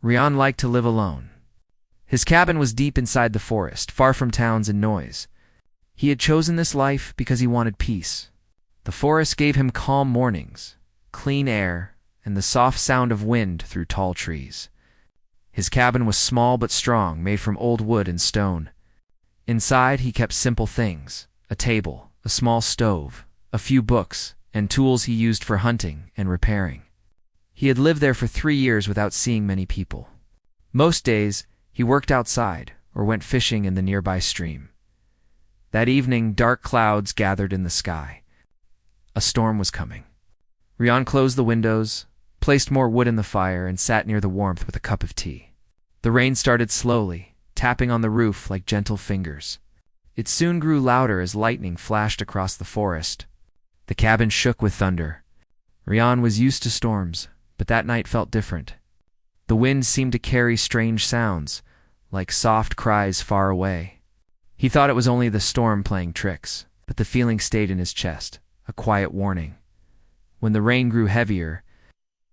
Rian liked to live alone. His cabin was deep inside the forest, far from towns and noise. He had chosen this life because he wanted peace. The forest gave him calm mornings, clean air, and the soft sound of wind through tall trees. His cabin was small but strong, made from old wood and stone. Inside, he kept simple things: a table, a small stove, a few books, and tools he used for hunting and repairing. He had lived there for 3 years without seeing many people. Most days, he worked outside or went fishing in the nearby stream. That evening, dark clouds gathered in the sky. A storm was coming. Rian closed the windows, placed more wood in the fire, and sat near the warmth with a cup of tea. The rain started slowly, tapping on the roof like gentle fingers. It soon grew louder as lightning flashed across the forest. The cabin shook with thunder. Rian was used to storms, but that night felt different. The wind seemed to carry strange sounds, like soft cries far away. He thought it was only the storm playing tricks, but the feeling stayed in his chest, a quiet warning. When the rain grew heavier,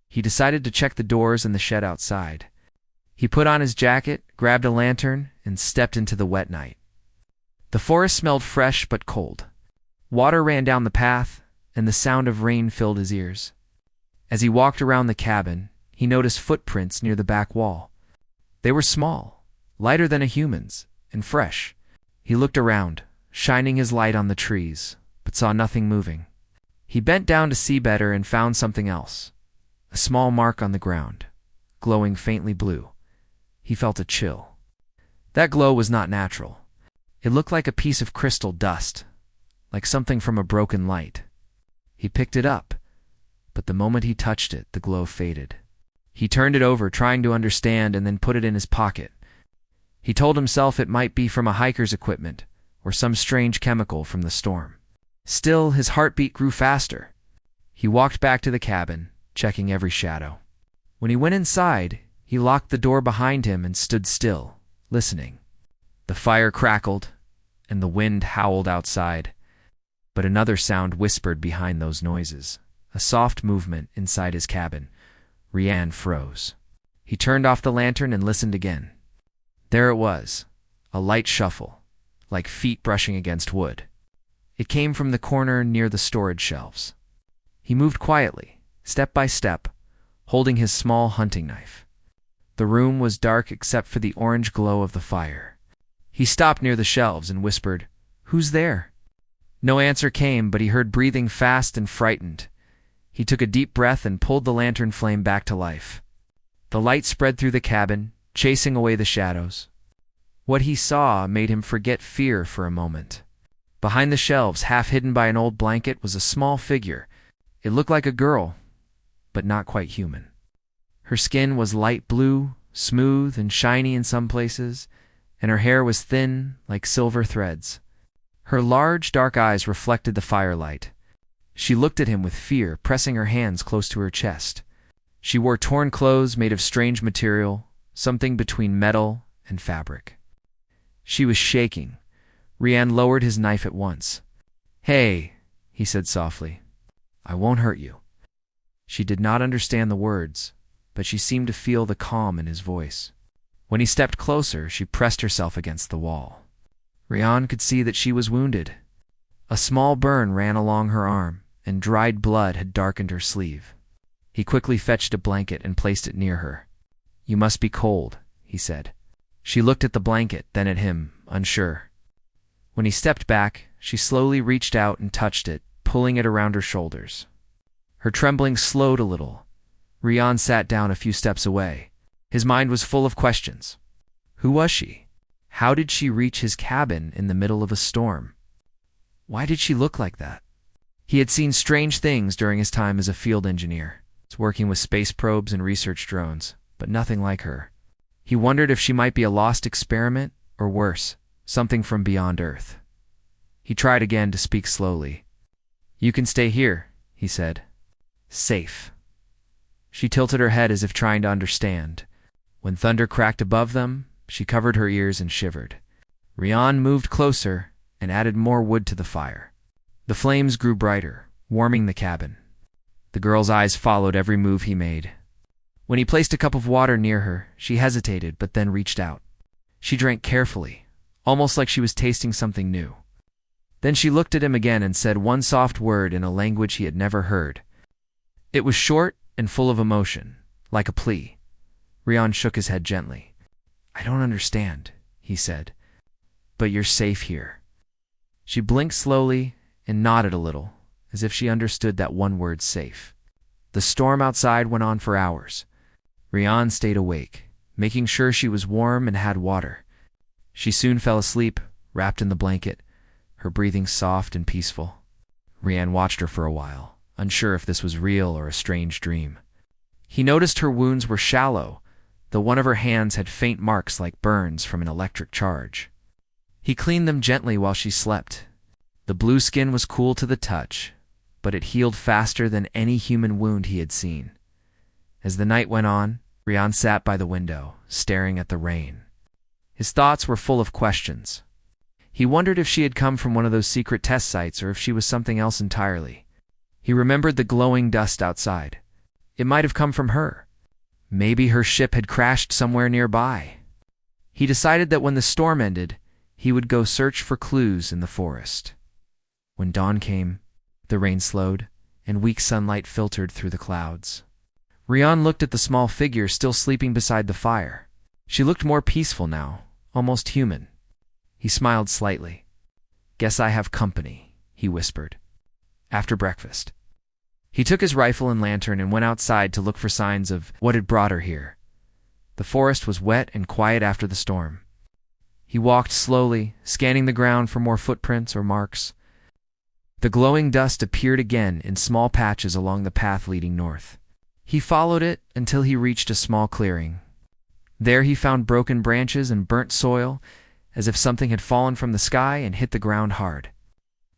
he decided to check the doors and the shed outside. He put on his jacket, grabbed a lantern, and stepped into the wet night. The forest smelled fresh but cold. Water ran down the path, and the sound of rain filled his ears. As he walked around the cabin, he noticed footprints near the back wall. They were small, lighter than a human's, and fresh. He looked around, shining his light on the trees, but saw nothing moving. He bent down to see better and found something else. A small mark on the ground, glowing faintly blue. He felt a chill. That glow was not natural. It looked like a piece of crystal dust, like something from a broken light. He picked it up, but the moment he touched it, the glow faded. He turned it over, trying to understand, and then put it in his pocket. He told himself it might be from a hiker's equipment, or some strange chemical from the storm. Still, his heartbeat grew faster. He walked back to the cabin, checking every shadow. When he went inside, he locked the door behind him and stood still, listening. The fire crackled, and the wind howled outside. But another sound whispered behind those noises, a soft movement inside his cabin. Rian froze. He turned off the lantern and listened again. There it was, a light shuffle, like feet brushing against wood. It came from the corner near the storage shelves. He moved quietly, step by step, holding his small hunting knife. The room was dark except for the orange glow of the fire. He stopped near the shelves and whispered, "Who's there?" No answer came, but he heard breathing fast and frightened. He took a deep breath and pulled the lantern flame back to life. The light spread through the cabin, chasing away the shadows. What he saw made him forget fear for a moment. Behind the shelves, half hidden by an old blanket, was a small figure. It looked like a girl, but not quite human. Her skin was light blue, smooth and shiny in some places, and her hair was thin, like silver threads. Her large, dark eyes reflected the firelight. She looked at him with fear, pressing her hands close to her chest. She wore torn clothes made of strange material, something between metal and fabric. She was shaking. Rian lowered his knife at once. "Hey," he said softly. "I won't hurt you." She did not understand the words, but she seemed to feel the calm in his voice. When he stepped closer, she pressed herself against the wall. Rian could see that she was wounded. A small burn ran along her arm, and dried blood had darkened her sleeve. He quickly fetched a blanket and placed it near her. "You must be cold," he said. She looked at the blanket, then at him, unsure. When he stepped back, she slowly reached out and touched it, pulling it around her shoulders. Her trembling slowed a little. Rian sat down a few steps away. His mind was full of questions. Who was she? How did she reach his cabin in the middle of a storm? Why did she look like that? He had seen strange things during his time as a field engineer, working with space probes and research drones, but nothing like her. He wondered if she might be a lost experiment, or worse, something from beyond Earth. He tried again to speak slowly. "You can stay here," he said. "Safe." She tilted her head as if trying to understand. When thunder cracked above them, she covered her ears and shivered. Rian moved closer and added more wood to the fire. The flames grew brighter, warming the cabin. The girl's eyes followed every move he made. When he placed a cup of water near her, she hesitated but then reached out. She drank carefully, almost like she was tasting something new. Then she looked at him again and said one soft word in a language he had never heard. It was short and full of emotion, like a plea. Rian shook his head gently. "I don't understand," he said, "but you're safe here." She blinked slowly and nodded a little, as if she understood that one word, safe. The storm outside went on for hours. Rian stayed awake, making sure she was warm and had water. She soon fell asleep, wrapped in the blanket, her breathing soft and peaceful. Rian watched her for a while, unsure if this was real or a strange dream. He noticed her wounds were shallow, though one of her hands had faint marks like burns from an electric charge. He cleaned them gently while she slept. The blue skin was cool to the touch, but it healed faster than any human wound he had seen. As the night went on, Rian sat by the window, staring at the rain. His thoughts were full of questions. He wondered if she had come from one of those secret test sites or if she was something else entirely. He remembered the glowing dust outside. It might have come from her. Maybe her ship had crashed somewhere nearby. He decided that when the storm ended, he would go search for clues in the forest. When dawn came, the rain slowed, and weak sunlight filtered through the clouds. Rian looked at the small figure still sleeping beside the fire. She looked more peaceful now, almost human. He smiled slightly. "Guess I have company," he whispered. After breakfast, he took his rifle and lantern and went outside to look for signs of what had brought her here. The forest was wet and quiet after the storm. He walked slowly, scanning the ground for more footprints or marks. The glowing dust appeared again in small patches along the path leading north. He followed it until he reached a small clearing. There he found broken branches and burnt soil, as if something had fallen from the sky and hit the ground hard.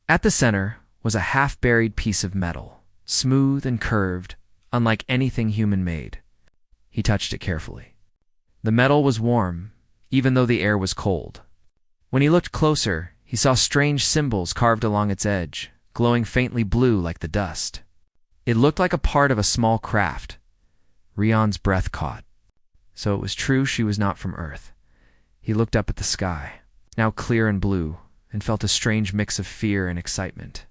At the center was a half-buried piece of metal, smooth and curved, unlike anything human-made. He touched it carefully. The metal was warm, even though the air was cold. When he looked closer, he saw strange symbols carved along its edge, glowing faintly blue like the dust. It looked like a part of a small craft. Rian's breath caught. So it was true she was not from Earth. He looked up at the sky, now clear and blue, and felt a strange mix of fear and excitement.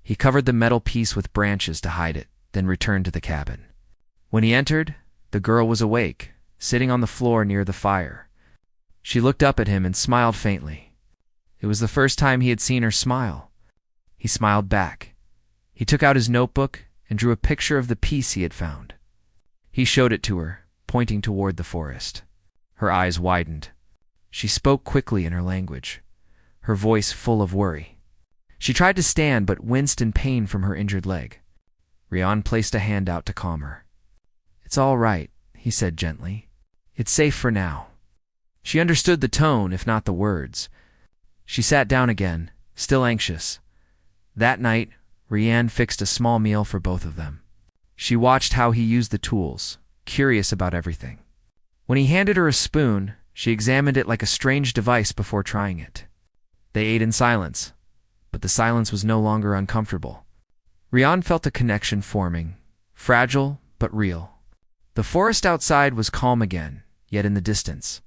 He covered the metal piece with branches to hide it, then returned to the cabin. When he entered, the girl was awake, sitting on the floor near the fire. She looked up at him and smiled faintly. It was the first time he had seen her smile. He smiled back. He took out his notebook and drew a picture of the piece he had found. He showed it to her, pointing toward the forest. Her eyes widened. She spoke quickly in her language, her voice full of worry. She tried to stand but winced in pain from her injured leg. Rian placed a hand out to calm her. "It's all right," he said gently. "It's safe for now." She understood the tone, if not the words. She sat down again, still anxious. That night, Rian fixed a small meal for both of them. She watched how he used the tools, curious about everything. When he handed her a spoon, she examined it like a strange device before trying it. They ate in silence, but the silence was no longer uncomfortable. Rian felt a connection forming, fragile but real. The forest outside was calm again, yet in the distance.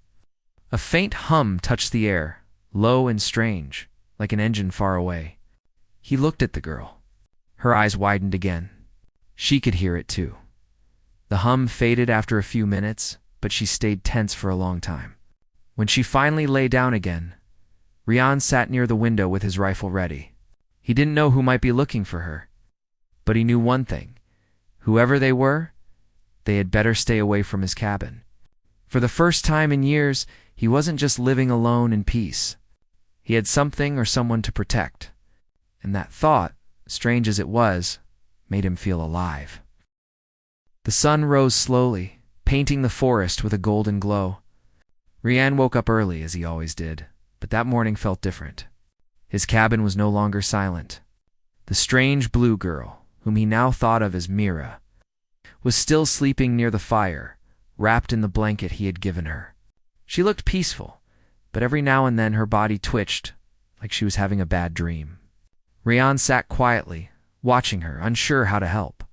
A faint hum touched the air, low and strange, like an engine far away. He looked at the girl. Her eyes widened again. She could hear it too. The hum faded after a few minutes, but she stayed tense for a long time. When she finally lay down again, Rian sat near the window with his rifle ready. He didn't know who might be looking for her, but he knew one thing. Whoever they were, they had better stay away from his cabin. For the first time in years, he wasn't just living alone in peace. He had something or someone to protect. And that thought, strange as it was, made him feel alive. The sun rose slowly, painting the forest with a golden glow. Rian woke up early, as he always did, but that morning felt different. His cabin was no longer silent. The strange blue girl, whom he now thought of as Mira, was still sleeping near the fire, wrapped in the blanket he had given her. She looked peaceful, but every now and then her body twitched, like she was having a bad dream. Rian sat quietly, watching her, unsure how to help.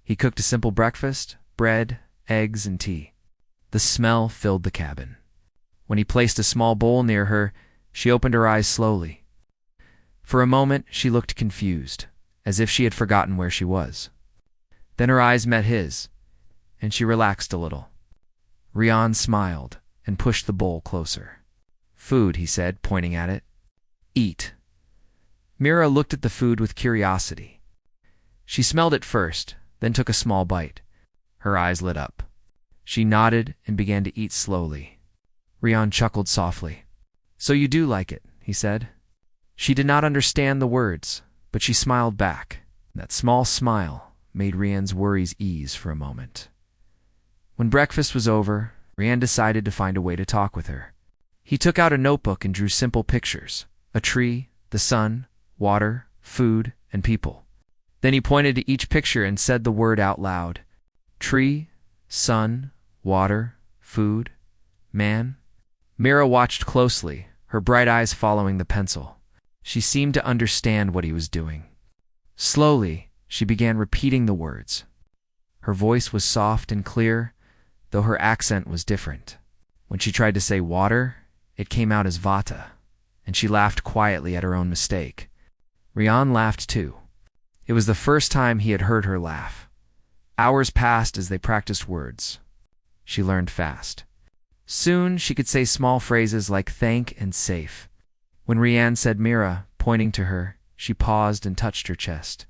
He cooked a simple breakfast, bread, eggs, and tea. The smell filled the cabin. When he placed a small bowl near her, she opened her eyes slowly. For a moment, she looked confused, as if she had forgotten where she was. Then her eyes met his, and she relaxed a little. Rian smiled and pushed the bowl closer. "Food," he said, pointing at it. "Eat." Mira looked at the food with curiosity. She smelled it first, then took a small bite. Her eyes lit up. She nodded and began to eat slowly. Rian chuckled softly. "So you do like it," he said. She did not understand the words, but she smiled back. That small smile made Rian's worries ease for a moment. When breakfast was over, Rian decided to find a way to talk with her. He took out a notebook and drew simple pictures: a tree, the sun, water, food, and people. Then he pointed to each picture and said the word out loud: tree, sun, water, food, man. Mira watched closely, her bright eyes following the pencil. She seemed to understand what he was doing. Slowly, she began repeating the words. Her voice was soft and clear, though her accent was different. When she tried to say water, it came out as vata, and she laughed quietly at her own mistake. Rian laughed too. It was the first time he had heard her laugh. Hours passed as they practiced words. She learned fast. Soon she could say small phrases like thank and safe. When Rian said Mira, pointing to her, she paused and touched her chest.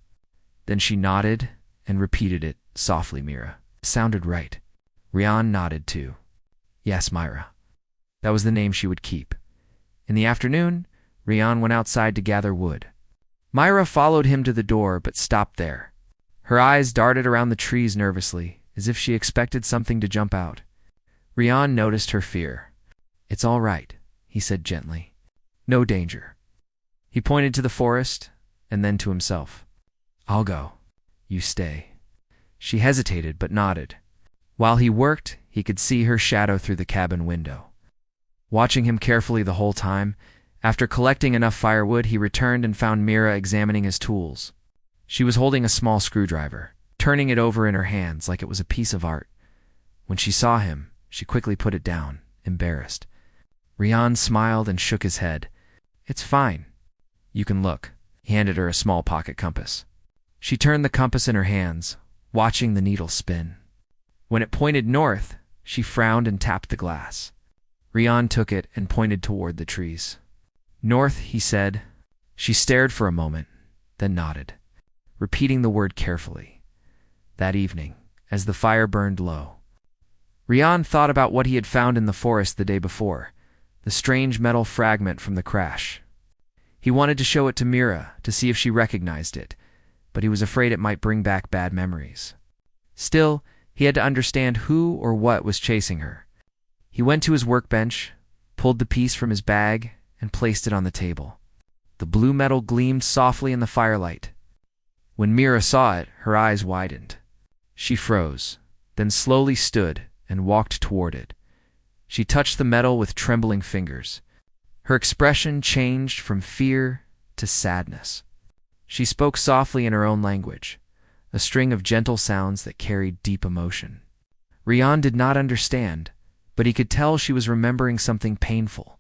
Then she nodded and repeated it softly. Mira. It sounded right. Rian nodded too. Yes, Myra. That was the name she would keep. In the afternoon, Rian went outside to gather wood. Myra followed him to the door but stopped there. Her eyes darted around the trees nervously, as if she expected something to jump out. Rian noticed her fear. It's all right, he said gently. No danger. He pointed to the forest and then to himself. I'll go. You stay. She hesitated but nodded. While he worked, he could see her shadow through the cabin window. Watching him carefully the whole time, after collecting enough firewood, he returned and found Mira examining his tools. She was holding a small screwdriver, turning it over in her hands like it was a piece of art. When she saw him, she quickly put it down, embarrassed. Rian smiled and shook his head. It's fine. You can look. He handed her a small pocket compass. She turned the compass in her hands, watching the needle spin. When it pointed north, she frowned and tapped the glass. Rian took it and pointed toward the trees. North, he said. She stared for a moment, then nodded, repeating the word carefully. That evening, as the fire burned low, Rian thought about what he had found in the forest the day before, the strange metal fragment from the crash. He wanted to show it to Mira to see if she recognized it, but he was afraid it might bring back bad memories. Still, he had to understand who or what was chasing her. He went to his workbench, pulled the piece from his bag, and placed it on the table. The blue metal gleamed softly in the firelight. When Mira saw it, her eyes widened. She froze, then slowly stood and walked toward it. She touched the metal with trembling fingers. Her expression changed from fear to sadness. She spoke softly in her own language, a string of gentle sounds that carried deep emotion. Rian did not understand, but he could tell she was remembering something painful.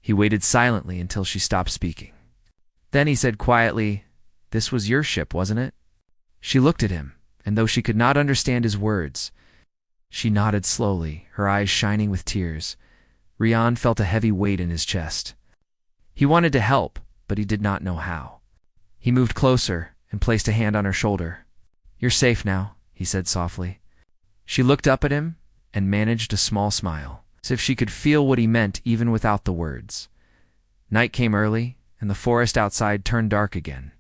He waited silently until she stopped speaking. Then he said quietly, "This was your ship, wasn't it?" She looked at him, and though she could not understand his words, she nodded slowly, her eyes shining with tears. Rian felt a heavy weight in his chest. He wanted to help, but he did not know how. He moved closer and placed a hand on her shoulder. "You're safe now," he said softly. She looked up at him and managed a small smile, as if she could feel what he meant even without the words. Night came early, and the forest outside turned dark again.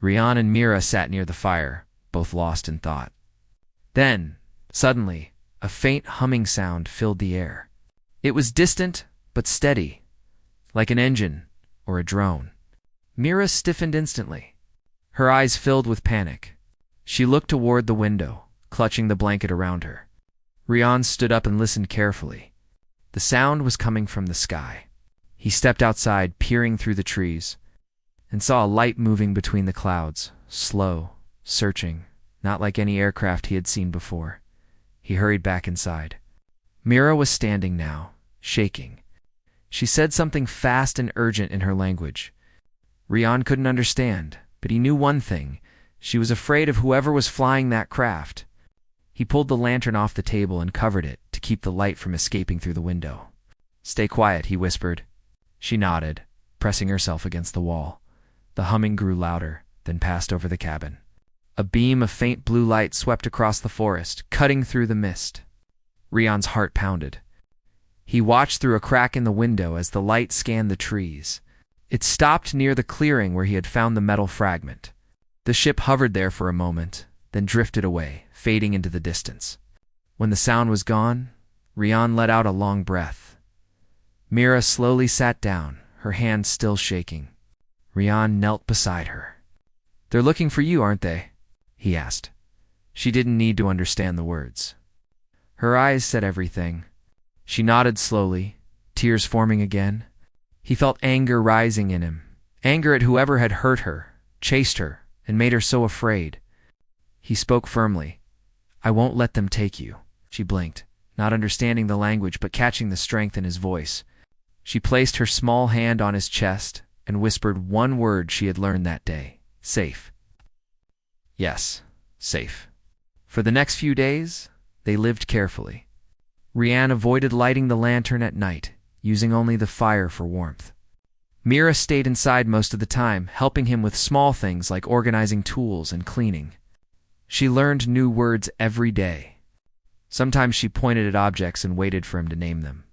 Rian and Mira sat near the fire, both lost in thought. Then, suddenly, a faint humming sound filled the air. It was distant, but steady, like an engine or a drone. Mira stiffened instantly. Her eyes filled with panic. She looked toward the window, clutching the blanket around her. Rian stood up and listened carefully. The sound was coming from the sky. He stepped outside, peering through the trees, and saw a light moving between the clouds, slow, searching, not like any aircraft he had seen before. He hurried back inside. Mira was standing now, shaking. She said something fast and urgent in her language. Rian couldn't understand, but he knew one thing. She was afraid of whoever was flying that craft. He pulled the lantern off the table and covered it to keep the light from escaping through the window. "Stay quiet," he whispered. She nodded, pressing herself against the wall. The humming grew louder, then passed over the cabin. A beam of faint blue light swept across the forest, cutting through the mist. Rian's heart pounded. He watched through a crack in the window as the light scanned the trees. It stopped near the clearing where he had found the metal fragment. The ship hovered there for a moment, then drifted away, fading into the distance. When the sound was gone, Rian let out a long breath. Mira slowly sat down, her hands still shaking. Rian knelt beside her. "They're looking for you, aren't they?" he asked. She didn't need to understand the words. Her eyes said everything. She nodded slowly, tears forming again. He felt anger rising in him, anger at whoever had hurt her, chased her, and made her so afraid. He spoke firmly. "I won't let them take you." She blinked, not understanding the language but catching the strength in his voice. She placed her small hand on his chest and whispered one word she had learned that day: safe. Yes, safe. For the next few days, they lived carefully. Rian avoided lighting the lantern at night, using only the fire for warmth. Mira stayed inside most of the time, helping him with small things like organizing tools and cleaning. She learned new words every day. Sometimes she pointed at objects and waited for him to name them.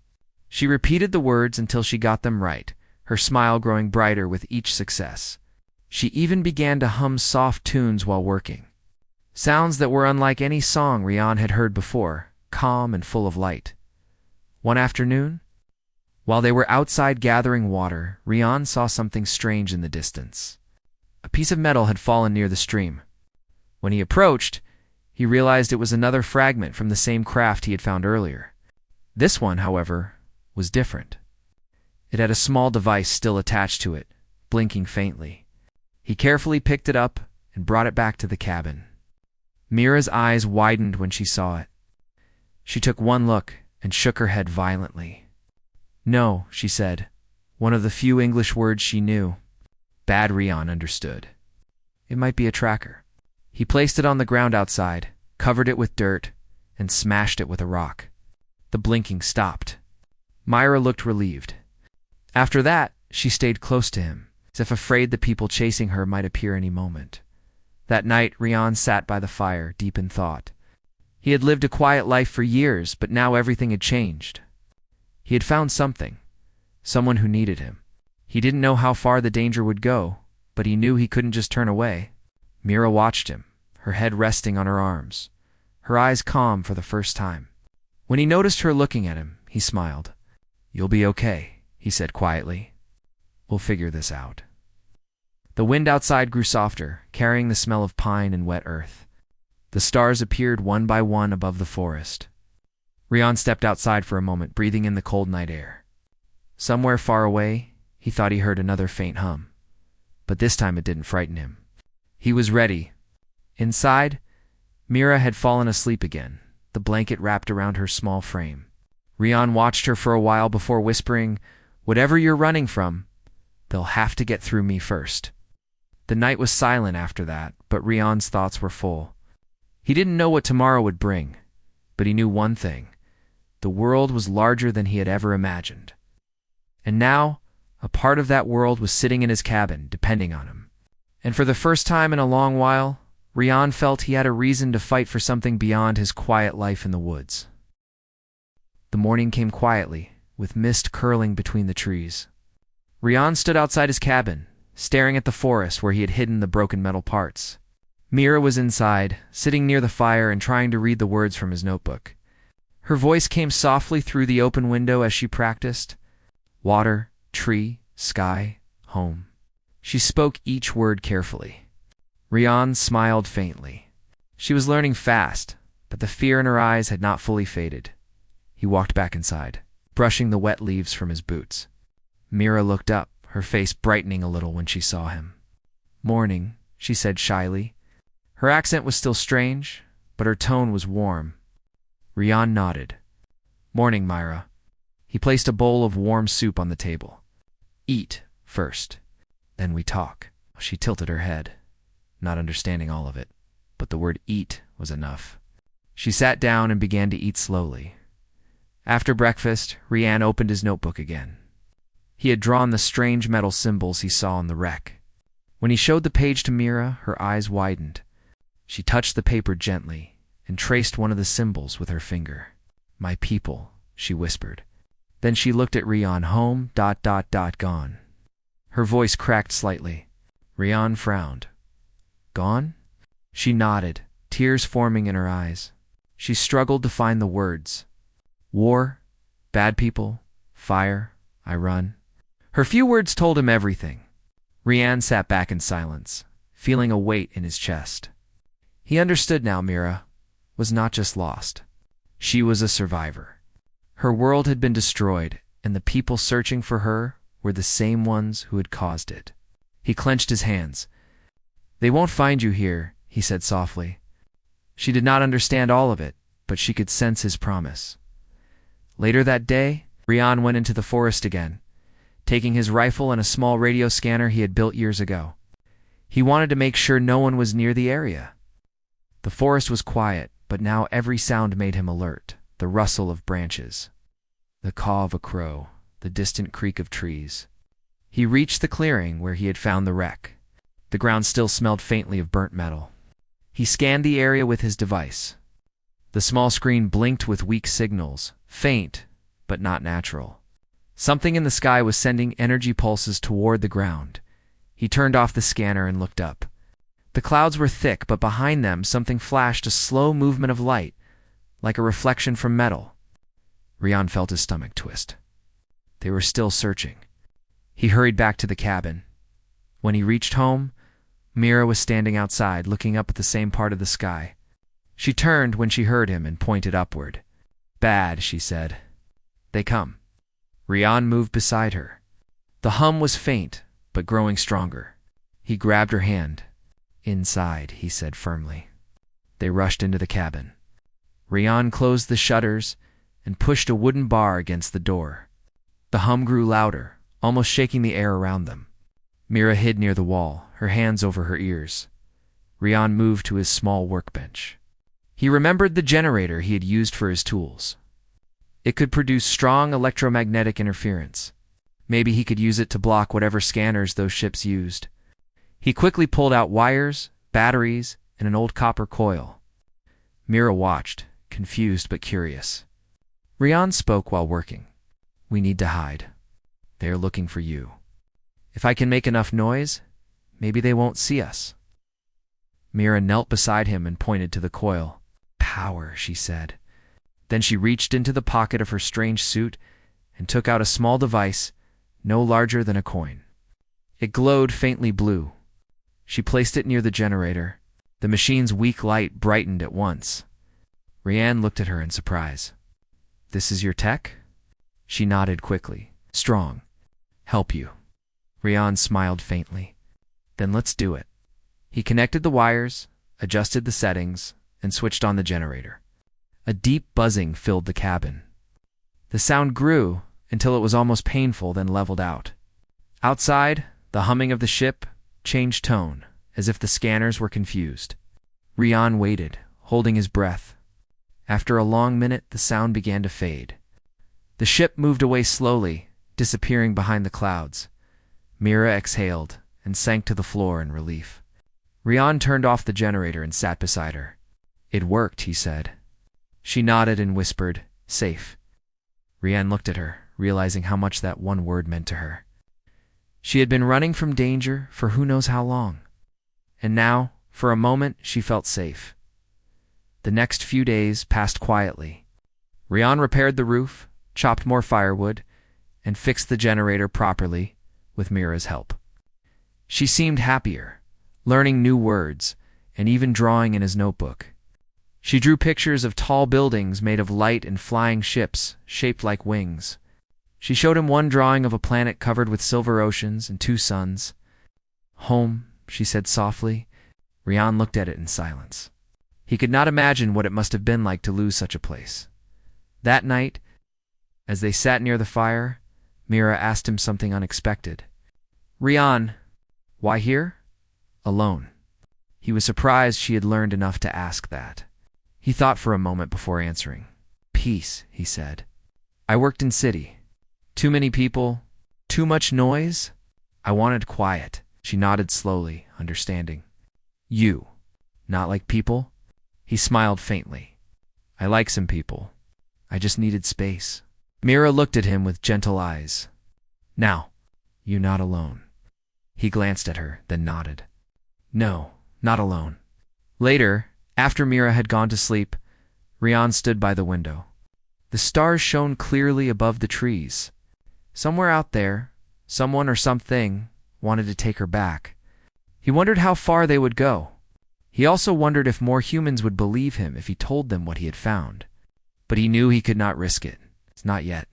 She repeated the words until she got them right, her smile growing brighter with each success. She even began to hum soft tunes while working. Sounds that were unlike any song Rian had heard before, calm and full of light. One afternoon, while they were outside gathering water, Rian saw something strange in the distance. A piece of metal had fallen near the stream. When he approached, he realized it was another fragment from the same craft he had found earlier. This one, however, was different. It had a small device still attached to it, blinking faintly. He carefully picked it up and brought it back to the cabin. Mira's eyes widened when she saw it. She took one look and shook her head violently. "No," she said, one of the few English words she knew. Bad Rian understood. It might be a tracker. He placed it on the ground outside, covered it with dirt, and smashed it with a rock. The blinking stopped. Myra looked relieved. After that, she stayed close to him, as if afraid the people chasing her might appear any moment. That night, Rian sat by the fire, deep in thought. He had lived a quiet life for years, but now everything had changed. He had found something, someone who needed him. He didn't know how far the danger would go, but he knew he couldn't just turn away. Mira watched him, her head resting on her arms, her eyes calm for the first time. When he noticed her looking at him, he smiled. "You'll be okay," he said quietly. "We'll figure this out." The wind outside grew softer, carrying the smell of pine and wet earth. The stars appeared one by one above the forest. Rian stepped outside for a moment, breathing in the cold night air. Somewhere far away, he thought he heard another faint hum, but this time it didn't frighten him. He was ready. Inside, Mira had fallen asleep again, the blanket wrapped around her small frame. Rian watched her for a while before whispering, "Whatever you're running from, they'll have to get through me first." The night was silent after that, but Rian's thoughts were full. He didn't know what tomorrow would bring, but he knew one thing. The world was larger than he had ever imagined. And now, a part of that world was sitting in his cabin, depending on him. And for the first time in a long while, Rian felt he had a reason to fight for something beyond his quiet life in the woods. The morning came quietly, with mist curling between the trees. Rian stood outside his cabin, staring at the forest where he had hidden the broken metal parts. Mira was inside, sitting near the fire and trying to read the words from his notebook. Her voice came softly through the open window as she practiced. Water, tree, sky, home. She spoke each word carefully. Rian smiled faintly. She was learning fast, but the fear in her eyes had not fully faded. He walked back inside, brushing the wet leaves from his boots. Mira looked up, her face brightening a little when she saw him. "Morning," she said shyly. Her accent was still strange, but her tone was warm. Rian nodded. Morning, Myra. He placed a bowl of warm soup on the table. Eat first, then we talk. She tilted her head, not understanding all of it, but the word eat was enough. She sat down and began to eat slowly. After breakfast, Rian opened his notebook again. He had drawn the strange metal symbols he saw on the wreck. When he showed the page to Mira, her eyes widened. She touched the paper gently and traced one of the symbols with her finger. My people, she whispered. Then she looked at Rian. Home, ... gone. Her voice cracked slightly. Rian frowned. Gone? She nodded, tears forming in her eyes. She struggled to find the words. War, bad people, fire, I run. Her few words told him everything. Rian sat back in silence, feeling a weight in his chest. He understood now Mira was not just lost. She was a survivor. Her world had been destroyed, and the people searching for her were the same ones who had caused it. He clenched his hands. They won't find you here, he said softly. She did not understand all of it, but she could sense his promise. Later that day, Rian went into the forest again, taking his rifle and a small radio scanner he had built years ago. He wanted to make sure no one was near the area. The forest was quiet, but now every sound made him alert. The rustle of branches, the caw of a crow, the distant creak of trees. He reached the clearing where he had found the wreck. The ground still smelled faintly of burnt metal. He scanned the area with his device. The small screen blinked with weak signals, faint, but not natural. Something in the sky was sending energy pulses toward the ground. He turned off the scanner and looked up. The clouds were thick, but behind them something flashed, a slow movement of light, like a reflection from metal. Rian felt his stomach twist. They were still searching. He hurried back to the cabin. When he reached home, Mira was standing outside, looking up at the same part of the sky. She turned when she heard him and pointed upward. Bad, she said. They come. Rian moved beside her. The hum was faint, but growing stronger. He grabbed her hand. Inside, he said firmly. They rushed into the cabin. Rian closed the shutters and pushed a wooden bar against the door. The hum grew louder, almost shaking the air around them. Mira hid near the wall, her hands over her ears. Rian moved to his small workbench. He remembered the generator he had used for his tools. It could produce strong electromagnetic interference. Maybe he could use it to block whatever scanners those ships used. He quickly pulled out wires, batteries, and an old copper coil. Mira watched, confused but curious. Rian spoke while working. We need to hide. They are looking for you. If I can make enough noise, maybe they won't see us. Mira knelt beside him and pointed to the coil. Power, she said. Then she reached into the pocket of her strange suit and took out a small device, no larger than a coin. It glowed faintly blue. She placed it near the generator. The machine's weak light brightened at once. Rian looked at her in surprise. This is your tech? She nodded quickly. Strong. Help you. Rian smiled faintly. Then let's do it. He connected the wires, adjusted the settings, and switched on the generator. A deep buzzing filled the cabin. The sound grew until it was almost painful, then leveled out. Outside, the humming of the ship changed tone, as if the scanners were confused. Rian waited, holding his breath. After a long minute, the sound began to fade. The ship moved away slowly, disappearing behind the clouds. Mira exhaled and sank to the floor in relief. Rian turned off the generator and sat beside her. It worked, he said. She nodded and whispered, safe. Rian looked at her, realizing how much that one word meant to her. She had been running from danger for who knows how long. And now, for a moment, she felt safe. The next few days passed quietly. Rian repaired the roof, chopped more firewood, and fixed the generator properly with Mira's help. She seemed happier, learning new words, and even drawing in his notebook. She drew pictures of tall buildings made of light and flying ships shaped like wings. She showed him one drawing of a planet covered with silver oceans and 2 suns. Home, she said softly. Rian looked at it in silence. He could not imagine what it must have been like to lose such a place. That night, as they sat near the fire, Mira asked him something unexpected. "Rian, why here? Alone?" He was surprised she had learned enough to ask that. He thought for a moment before answering. "Peace," he said. "I worked in city. Too many people, too much noise. I wanted quiet." She nodded slowly, understanding. "You, not like people?" He smiled faintly. "I like some people. I just needed space." Mira looked at him with gentle eyes. "Now, you not alone?" He glanced at her, then nodded. "No, not alone." Later, after Mira had gone to sleep, Rian stood by the window. The stars shone clearly above the trees. Somewhere out there, someone or something wanted to take her back. He wondered how far they would go. He also wondered if more humans would believe him if he told them what he had found. But he knew he could not risk it. Not yet.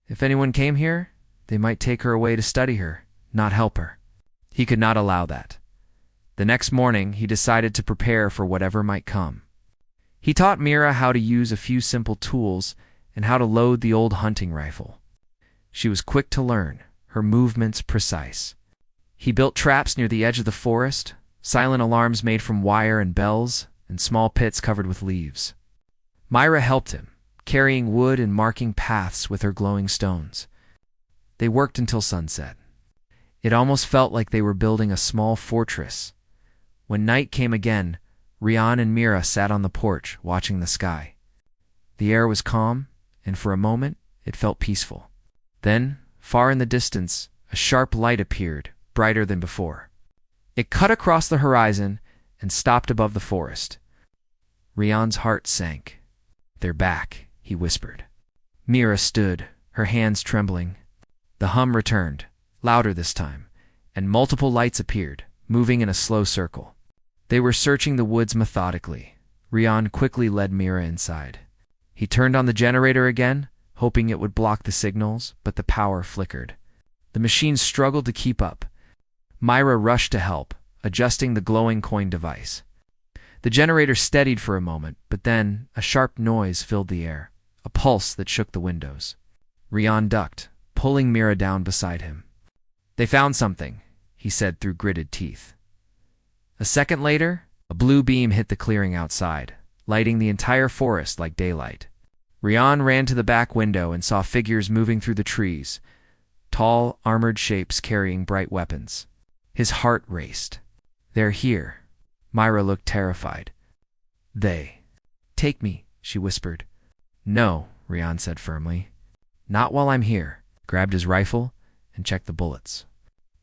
If anyone came here, they might take her away to study her, not help her. He could not allow that. The next morning, he decided to prepare for whatever might come. He taught Mira how to use a few simple tools and how to load the old hunting rifle. She was quick to learn, her movements precise. He built traps near the edge of the forest, silent alarms made from wire and bells, and small pits covered with leaves. Myra helped him, carrying wood and marking paths with her glowing stones. They worked until sunset. It almost felt like they were building a small fortress. When night came again, Rian and Mira sat on the porch, watching the sky. The air was calm, and for a moment, it felt peaceful. Then, far in the distance, a sharp light appeared, brighter than before. It cut across the horizon and stopped above the forest. Rian's heart sank. "They're back," he whispered. Mira stood, her hands trembling. The hum returned, louder this time, and multiple lights appeared, moving in a slow circle. They were searching the woods methodically. Rian quickly led Mira inside. He turned on the generator again, hoping it would block the signals, but the power flickered. The machine struggled to keep up. Myra rushed to help, adjusting the glowing coin device. The generator steadied for a moment, but then a sharp noise filled the air, a pulse that shook the windows. Rian ducked, pulling Mira down beside him. "They found something," he said through gritted teeth. A second later, a blue beam hit the clearing outside, lighting the entire forest like daylight. Rian ran to the back window and saw figures moving through the trees, tall, armored shapes carrying bright weapons. His heart raced. "They're here." Myra looked terrified. "They. Take me," she whispered. "No," Rian said firmly. "Not while I'm here." Grabbed his rifle and checked the bullets.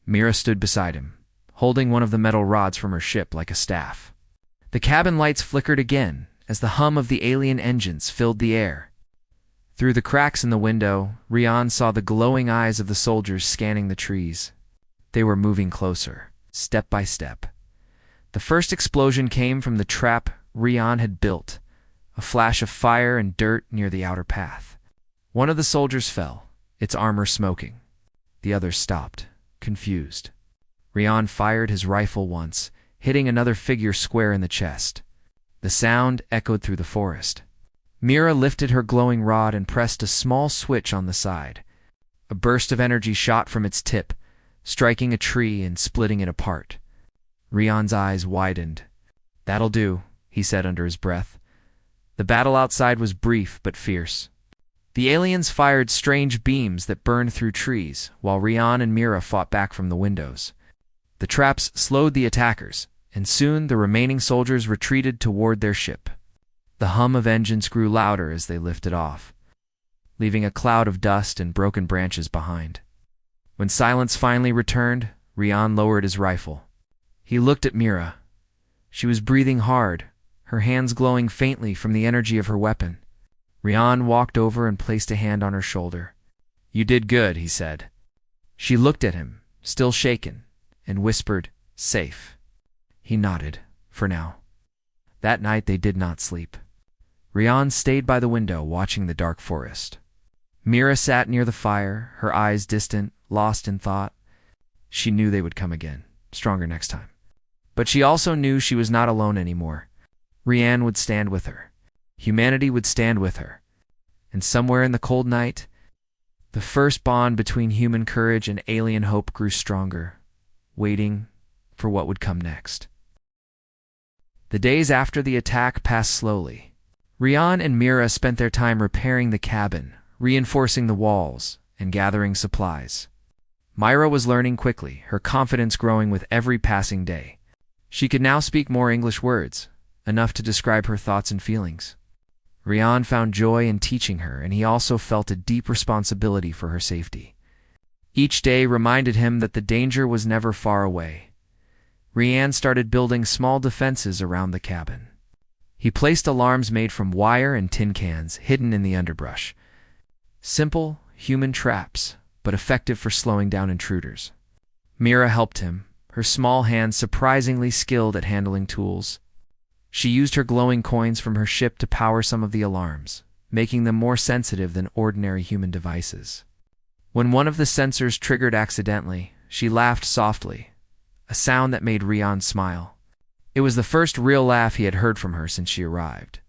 Mira stood beside him, holding one of the metal rods from her ship like a staff. The cabin lights flickered again as the hum of the alien engines filled the air. Through the cracks in the window, Rian saw the glowing eyes of the soldiers scanning the trees. They were moving closer, step by step. The first explosion came from the trap Rian had built, a flash of fire and dirt near the outer path. One of the soldiers fell, its armor smoking. The others stopped, confused. Rian fired his rifle once, hitting another figure square in the chest. The sound echoed through the forest. Mira lifted her glowing rod and pressed a small switch on the side. A burst of energy shot from its tip, striking a tree and splitting it apart. Rian's eyes widened. "That'll do," he said under his breath. The battle outside was brief but fierce. The aliens fired strange beams that burned through trees, while Rian and Mira fought back from the windows. The traps slowed the attackers, and soon the remaining soldiers retreated toward their ship. The hum of engines grew louder as they lifted off, leaving a cloud of dust and broken branches behind. When silence finally returned, Rian lowered his rifle. He looked at Mira. She was breathing hard, her hands glowing faintly from the energy of her weapon. Rian walked over and placed a hand on her shoulder. "You did good," he said. She looked at him, still shaken, and whispered, "Safe." He nodded, for now. That night they did not sleep. Rian stayed by the window watching the dark forest. Mira sat near the fire, her eyes distant, lost in thought. She knew they would come again, stronger next time. But she also knew she was not alone anymore. Rian would stand with her. Humanity would stand with her. And somewhere in the cold night, the first bond between human courage and alien hope grew stronger, waiting for what would come next. The days after the attack passed slowly. Rian and Mira spent their time repairing the cabin, reinforcing the walls, and gathering supplies. Myra was learning quickly, her confidence growing with every passing day. She could now speak more English words, enough to describe her thoughts and feelings. Rian found joy in teaching her, and he also felt a deep responsibility for her safety. Each day reminded him that the danger was never far away. Rian started building small defenses around the cabin. He placed alarms made from wire and tin cans hidden in the underbrush. Simple, human traps, but effective for slowing down intruders. Mira helped him, her small hands surprisingly skilled at handling tools. She used her glowing coins from her ship to power some of the alarms, making them more sensitive than ordinary human devices. When one of the sensors triggered accidentally, she laughed softly, a sound that made Rian smile. It was the first real laugh he had heard from her since she arrived.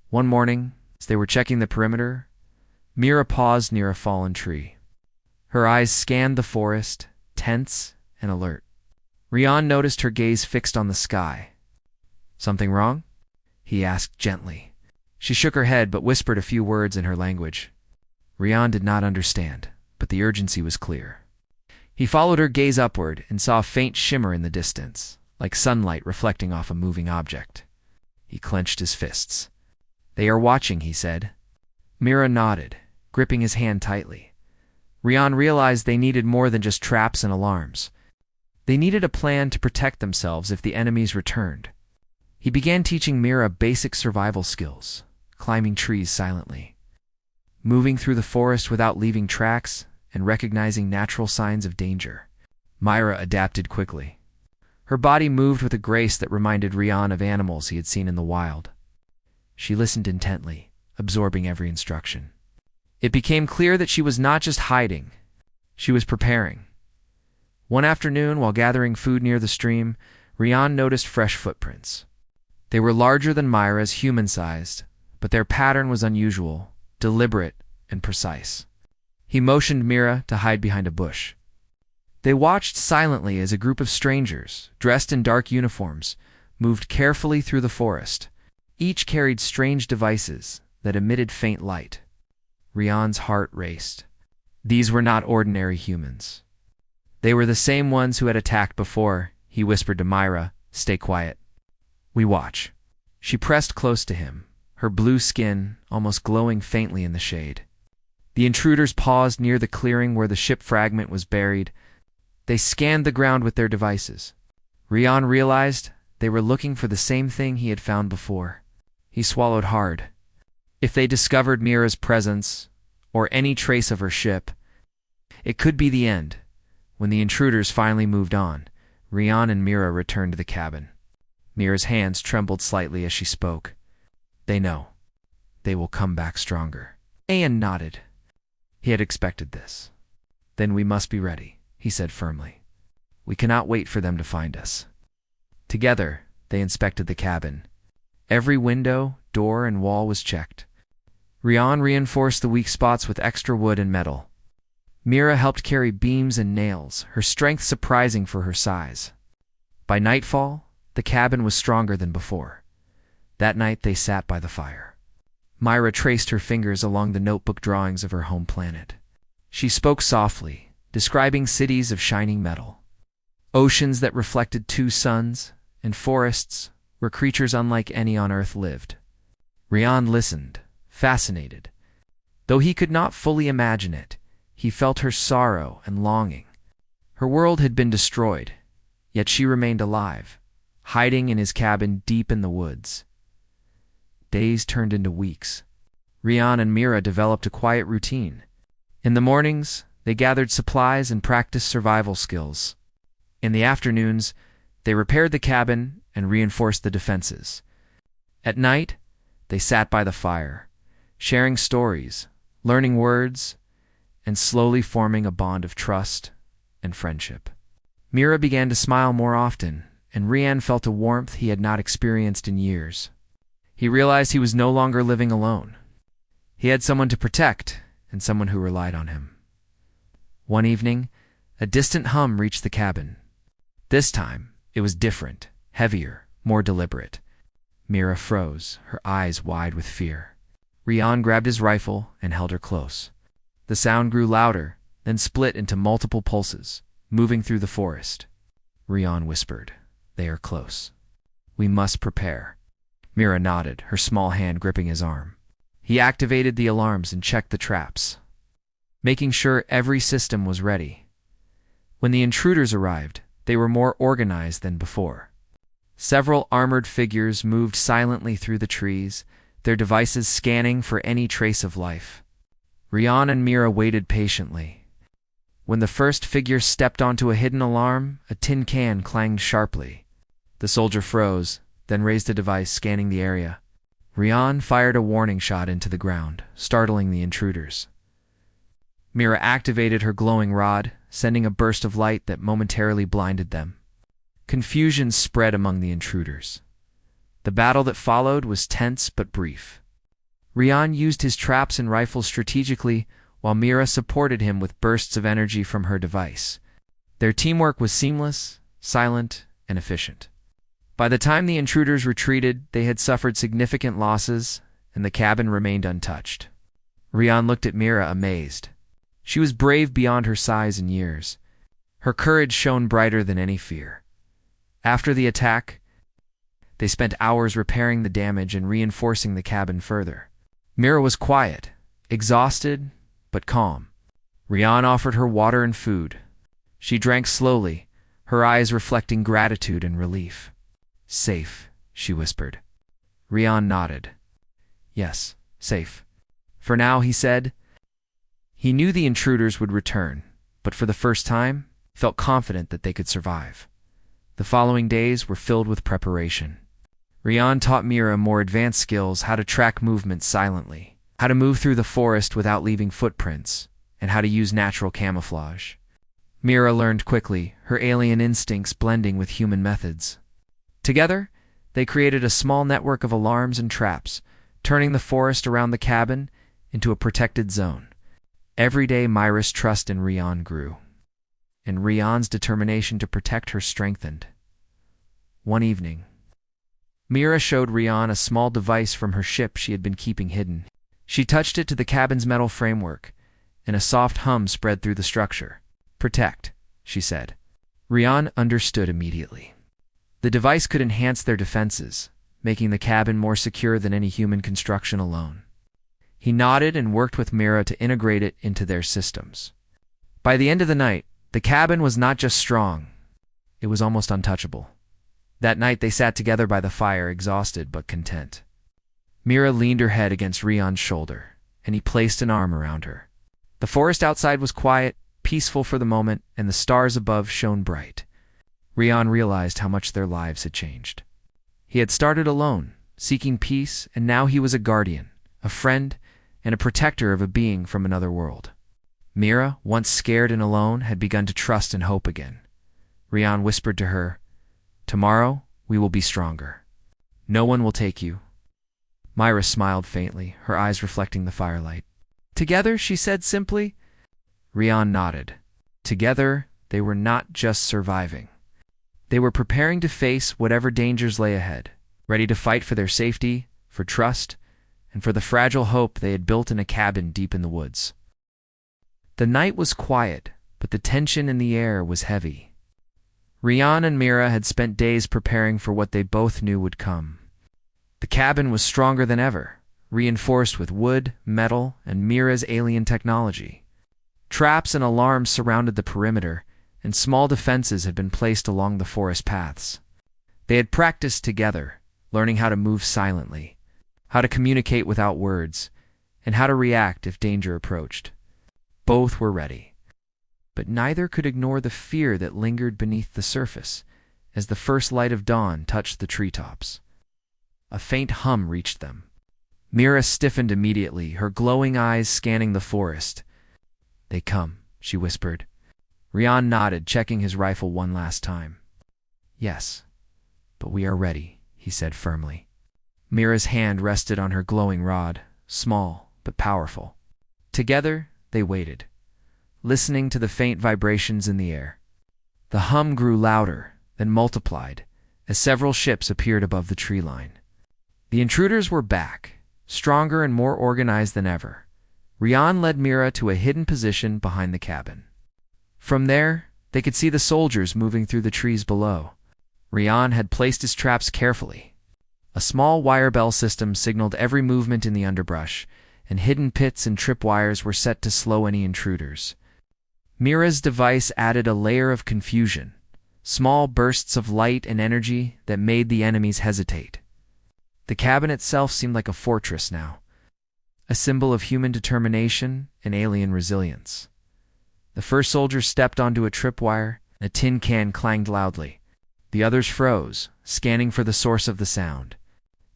One morning, as they were checking the perimeter, Mira paused near a fallen tree. Her eyes scanned the forest, tense and alert. Rian noticed her gaze fixed on the sky. "Something wrong?" he asked gently. She shook her head but whispered a few words in her language. Rian did not understand, but the urgency was clear. He followed her gaze upward and saw a faint shimmer in the distance, like sunlight reflecting off a moving object. He clenched his fists. "They are watching," he said. Mira nodded, gripping his hand tightly. Rian realized they needed more than just traps and alarms. They needed a plan to protect themselves if the enemies returned. He began teaching Mira basic survival skills, climbing trees silently, moving through the forest without leaving tracks, and recognizing natural signs of danger. Myra adapted quickly. Her body moved with a grace that reminded Rian of animals he had seen in the wild. She listened intently, absorbing every instruction. It became clear that she was not just hiding, she was preparing. One afternoon, while gathering food near the stream, Rian noticed fresh footprints. They were larger than Myra's, human-sized, but their pattern was unusual, deliberate, and precise. He motioned Mira to hide behind a bush. They watched silently as a group of strangers, dressed in dark uniforms, moved carefully through the forest. Each carried strange devices that emitted faint light. Rian's heart raced. These were not ordinary humans. They were the same ones who had attacked before. He whispered to Myra, "Stay quiet. We watch." She pressed close to him, her blue skin almost glowing faintly in the shade. The intruders paused near the clearing where the ship fragment was buried. They scanned the ground with their devices. Rian realized they were looking for the same thing he had found before. He swallowed hard. If they discovered Mira's presence, or any trace of her ship, it could be the end. When the intruders finally moved on, Rian and Mira returned to the cabin. Mira's hands trembled slightly as she spoke. "They know. They will come back stronger." Ian nodded. He had expected this. "Then we must be ready," he said firmly. "We cannot wait for them to find us." Together, they inspected the cabin. Every window, door, and wall was checked. Rian reinforced the weak spots with extra wood and metal. Mira helped carry beams and nails, her strength surprising for her size. By nightfall, the cabin was stronger than before. That night they sat by the fire. Myra traced her fingers along the notebook drawings of her home planet. She spoke softly, describing cities of shining metal, oceans that reflected two suns, and forests where creatures unlike any on Earth lived. Rian listened, fascinated. Though he could not fully imagine it, he felt her sorrow and longing. Her world had been destroyed, yet she remained alive, hiding in his cabin deep in the woods. Days turned into weeks. Rian and Mira developed a quiet routine. In the mornings, they gathered supplies and practiced survival skills. In the afternoons, they repaired the cabin and reinforced the defenses. At night, they sat by the fire, sharing stories, learning words, and slowly forming a bond of trust and friendship. Mira began to smile more often, and Rian felt a warmth he had not experienced in years. He realized he was no longer living alone. He had someone to protect and someone who relied on him. One evening, a distant hum reached the cabin. This time, it was different, heavier, more deliberate. Mira froze, her eyes wide with fear. Rian grabbed his rifle and held her close. The sound grew louder, then split into multiple pulses, moving through the forest. Rian whispered, "They are close. We must prepare." Mira nodded, her small hand gripping his arm. He activated the alarms and checked the traps, making sure every system was ready. When the intruders arrived, they were more organized than before. Several armored figures moved silently through the trees, their devices scanning for any trace of life. Rian and Mira waited patiently. When the first figure stepped onto a hidden alarm, a tin can clanged sharply. The soldier froze, then raised a device scanning the area. Rian fired a warning shot into the ground, startling the intruders. Mira activated her glowing rod, sending a burst of light that momentarily blinded them. Confusion spread among the intruders. The battle that followed was tense but brief. Rian used his traps and rifles strategically, while Mira supported him with bursts of energy from her device. Their teamwork was seamless, silent, and efficient. By the time the intruders retreated, they had suffered significant losses, and the cabin remained untouched. Rian looked at Mira amazed. She was brave beyond her size and years. Her courage shone brighter than any fear. After the attack, they spent hours repairing the damage and reinforcing the cabin further. Mira was quiet, exhausted, but calm. Rian offered her water and food. She drank slowly, her eyes reflecting gratitude and relief. "Safe," she whispered. Rian nodded. "Yes, safe. For now," he said. He knew the intruders would return, but for the first time, felt confident that they could survive. The following days were filled with preparation. Rian taught Mira more advanced skills: how to track movements silently, how to move through the forest without leaving footprints, and how to use natural camouflage. Mira learned quickly, her alien instincts blending with human methods. Together, they created a small network of alarms and traps, turning the forest around the cabin into a protected zone. Every day, Mira's trust in Rian grew, and Rian's determination to protect her strengthened. One evening, Mira showed Rian a small device from her ship she had been keeping hidden. She touched it to the cabin's metal framework, and a soft hum spread through the structure. "Protect," she said. Rian understood immediately. The device could enhance their defenses, making the cabin more secure than any human construction alone. He nodded and worked with Mira to integrate it into their systems. By the end of the night, the cabin was not just strong, it was almost untouchable. That night they sat together by the fire, exhausted but content. Mira leaned her head against Rian's shoulder, and he placed an arm around her. The forest outside was quiet, peaceful for the moment, and the stars above shone bright. Rian realized how much their lives had changed. He had started alone, seeking peace, and now he was a guardian, a friend, and a protector of a being from another world. Mira, once scared and alone, had begun to trust and hope again. Rian whispered to her, "Tomorrow, we will be stronger. No one will take you." Mira smiled faintly, her eyes reflecting the firelight. "Together," she said simply. Rian nodded. Together, they were not just surviving. They were preparing to face whatever dangers lay ahead, ready to fight for their safety, for trust, and for the fragile hope they had built in a cabin deep in the woods. The night was quiet, but the tension in the air was heavy. Rian and Mira had spent days preparing for what they both knew would come. The cabin was stronger than ever, reinforced with wood, metal, and Mira's alien technology. Traps and alarms surrounded the perimeter, and small defenses had been placed along the forest paths. They had practiced together, learning how to move silently, how to communicate without words, and how to react if danger approached. Both were ready, but neither could ignore the fear that lingered beneath the surface as the first light of dawn touched the treetops. A faint hum reached them. Mira stiffened immediately, her glowing eyes scanning the forest. "They come," she whispered. Rian nodded, checking his rifle one last time. "Yes, but we are ready," he said firmly. Mira's hand rested on her glowing rod, small but powerful. Together, they waited, listening to the faint vibrations in the air. The hum grew louder, then multiplied, as several ships appeared above the tree line. The intruders were back, stronger and more organized than ever. Rian led Mira to a hidden position behind the cabin. From there, they could see the soldiers moving through the trees below. Rian had placed his traps carefully. A small wire bell system signaled every movement in the underbrush, and hidden pits and tripwires were set to slow any intruders. Mira's device added a layer of confusion, small bursts of light and energy that made the enemies hesitate. The cabin itself seemed like a fortress now, a symbol of human determination and alien resilience. The first soldier stepped onto a tripwire, and a tin can clanged loudly. The others froze, scanning for the source of the sound.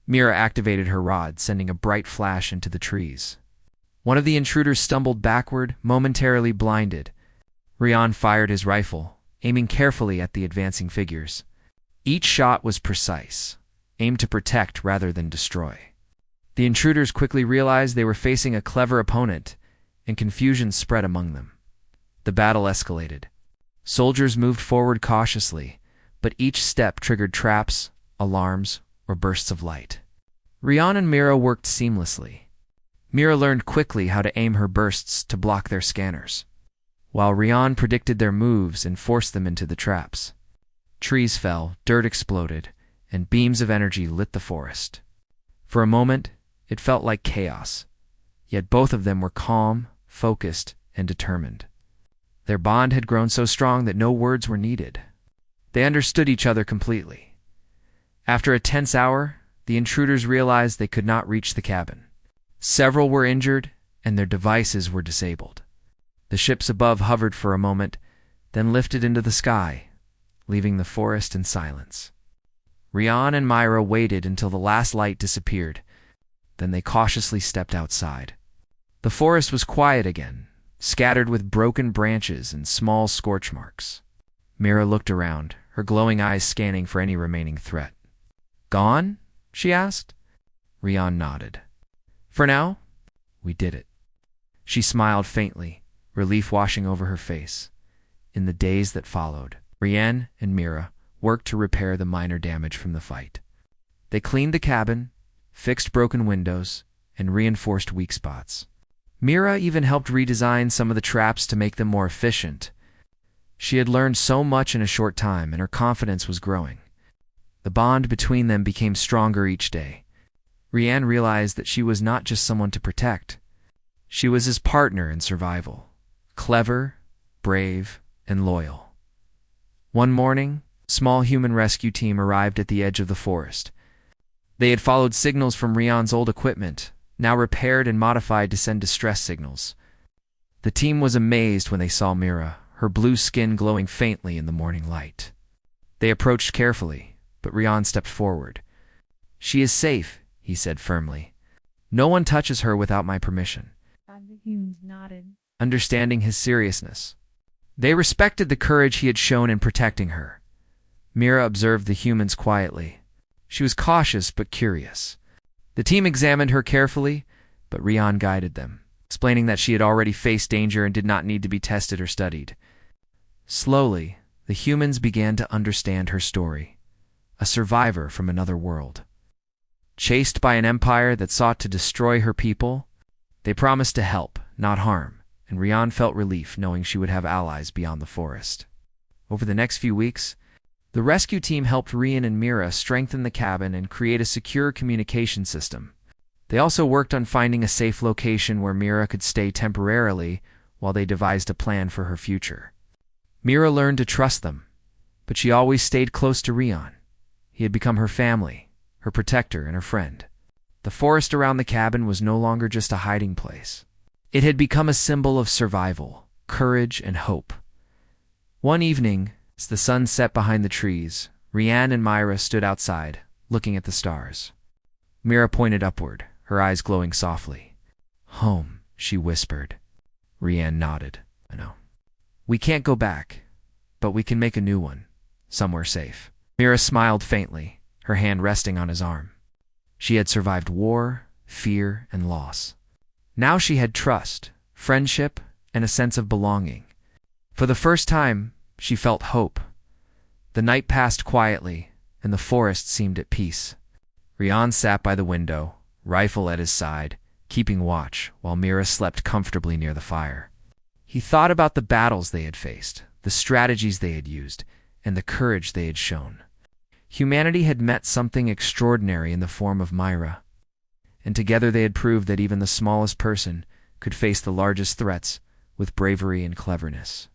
Mira activated her rod, sending a bright flash into the trees. One of the intruders stumbled backward, momentarily blinded. Rian fired his rifle, aiming carefully at the advancing figures. Each shot was precise, aimed to protect rather than destroy. The intruders quickly realized they were facing a clever opponent, and confusion spread among them. The battle escalated. Soldiers moved forward cautiously, but each step triggered traps, alarms, or bursts of light. Rian and Mira worked seamlessly. Mira learned quickly how to aim her bursts to block their scanners, while Rian predicted their moves and forced them into the traps. Trees fell, dirt exploded, and beams of energy lit the forest. For a moment, it felt like chaos, yet both of them were calm, focused, and determined. Their bond had grown so strong that no words were needed. They understood each other completely. After a tense hour, the intruders realized they could not reach the cabin. Several were injured, and their devices were disabled. The ships above hovered for a moment, then lifted into the sky, leaving the forest in silence. Rian and Myra waited until the last light disappeared. Then they cautiously stepped outside. The forest was quiet again, scattered with broken branches and small scorch marks. Mira looked around, her glowing eyes scanning for any remaining threat. "Gone?" she asked. Rian nodded. "For now, we did it." She smiled faintly, relief washing over her face. In the days that followed, Rian and Mira worked to repair the minor damage from the fight. They cleaned the cabin, fixed broken windows, and reinforced weak spots. Mira even helped redesign some of the traps to make them more efficient. She had learned so much in a short time, and her confidence was growing. The bond between them became stronger each day. Rian realized that she was not just someone to protect. She was his partner in survival, clever, brave, and loyal. One morning, a small human rescue team arrived at the edge of the forest. They had followed signals from Rian's old equipment, now repaired and modified to send distress signals. The team was amazed when they saw Mira, her blue skin glowing faintly in the morning light. They approached carefully, but Rian stepped forward. "She is safe," he said firmly. "No one touches her without my permission." The humans nodded, understanding his seriousness. They respected the courage he had shown in protecting her. Mira observed the humans quietly. She was cautious but curious. The team examined her carefully, but Rian guided them, explaining that she had already faced danger and did not need to be tested or studied. Slowly, the humans began to understand her story. A survivor from another world. Chased by an empire that sought to destroy her people, they promised to help, not harm, and Rian felt relief knowing she would have allies beyond the forest. Over the next few weeks, the rescue team helped Rian and Mira strengthen the cabin and create a secure communication system. They also worked on finding a safe location where Mira could stay temporarily while they devised a plan for her future. Mira learned to trust them, but she always stayed close to Rian. He had become her family, her protector, and her friend. The forest around the cabin was no longer just a hiding place. It had become a symbol of survival, courage, and hope. One evening, as the sun set behind the trees, Rian and Myra stood outside, looking at the stars. Mira pointed upward, her eyes glowing softly. "Home," she whispered. Rian nodded. "I know. We can't go back, but we can make a new one, somewhere safe." Mira smiled faintly, her hand resting on his arm. She had survived war, fear, and loss. Now she had trust, friendship, and a sense of belonging. For the first time, she felt hope. The night passed quietly, and the forest seemed at peace. Rian sat by the window, rifle at his side, keeping watch, while Mira slept comfortably near the fire. He thought about the battles they had faced, the strategies they had used, and the courage they had shown. Humanity had met something extraordinary in the form of Myra, and together they had proved that even the smallest person could face the largest threats with bravery and cleverness.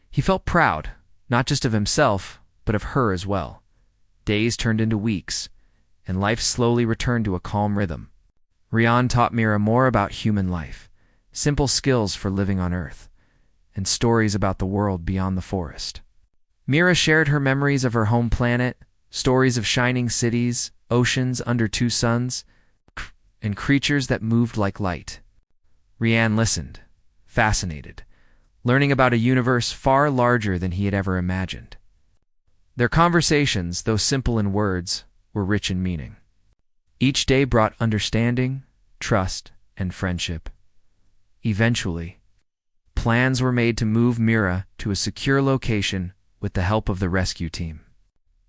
He felt proud, not just of himself, but of her as well. Days turned into weeks, and life slowly returned to a calm rhythm. Rian taught Mira more about human life, simple skills for living on Earth, and stories about the world beyond the forest. Mira shared her memories of her home planet, stories of shining cities, oceans under two suns, and creatures that moved like light. Rian listened, fascinated, learning about a universe far larger than he had ever imagined. Their conversations, though simple in words, were rich in meaning. Each day brought understanding, trust, and friendship. Eventually, plans were made to move Mira to a secure location with the help of the rescue team.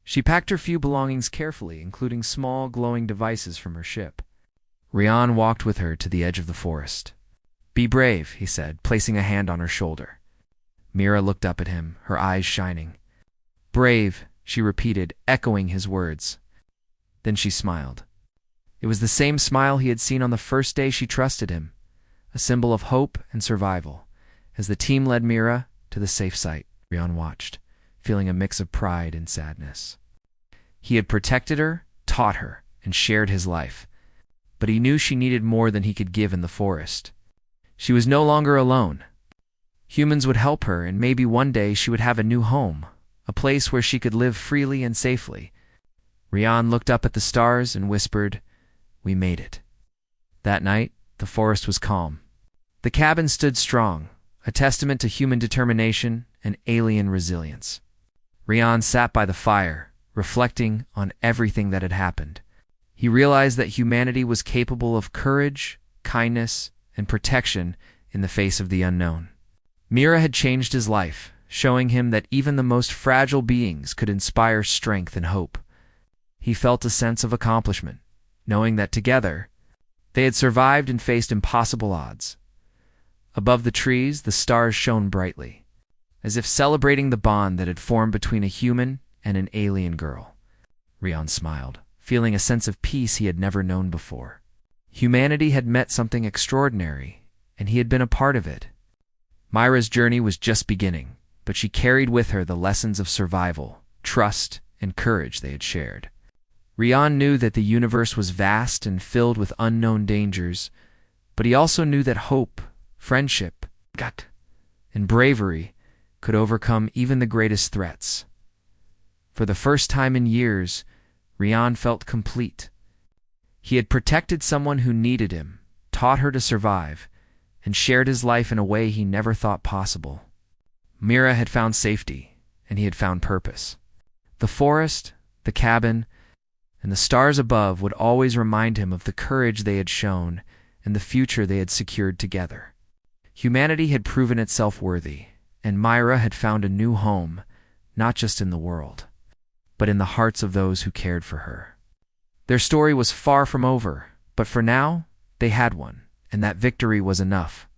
She packed her few belongings carefully, including small, glowing devices from her ship. Rian walked with her to the edge of the forest. "Be brave," he said, placing a hand on her shoulder. Mira looked up at him, her eyes shining. "Brave," she repeated, echoing his words. Then she smiled. It was the same smile he had seen on the first day she trusted him, a symbol of hope and survival. As the team led Mira to the safe site, Rian watched, feeling a mix of pride and sadness. He had protected her, taught her, and shared his life, but he knew she needed more than he could give in the forest. She was no longer alone. Humans would help her, and maybe one day she would have a new home, a place where she could live freely and safely. Rian looked up at the stars and whispered, "We made it." That night, the forest was calm. The cabin stood strong, a testament to human determination and alien resilience. Rian sat by the fire, reflecting on everything that had happened. He realized that humanity was capable of courage, kindness, and protection in the face of the unknown. Mira had changed his life, showing him that even the most fragile beings could inspire strength and hope. He felt a sense of accomplishment, knowing that together, they had survived and faced impossible odds. Above the trees, the stars shone brightly, as if celebrating the bond that had formed between a human and an alien girl. Rian smiled, feeling a sense of peace he had never known before. Humanity had met something extraordinary, and he had been a part of it. Myra's journey was just beginning, but she carried with her the lessons of survival, trust, and courage they had shared. Rian knew that the universe was vast and filled with unknown dangers, but he also knew that hope, friendship, and bravery could overcome even the greatest threats. For the first time in years, Rian felt complete. He had protected someone who needed him, taught her to survive, and shared his life in a way he never thought possible. Mira had found safety, and he had found purpose. The forest, the cabin, and the stars above would always remind him of the courage they had shown and the future they had secured together. Humanity had proven itself worthy, and Myra had found a new home, not just in the world, but in the hearts of those who cared for her. Their story was far from over, but for now, they had one, and that victory was enough.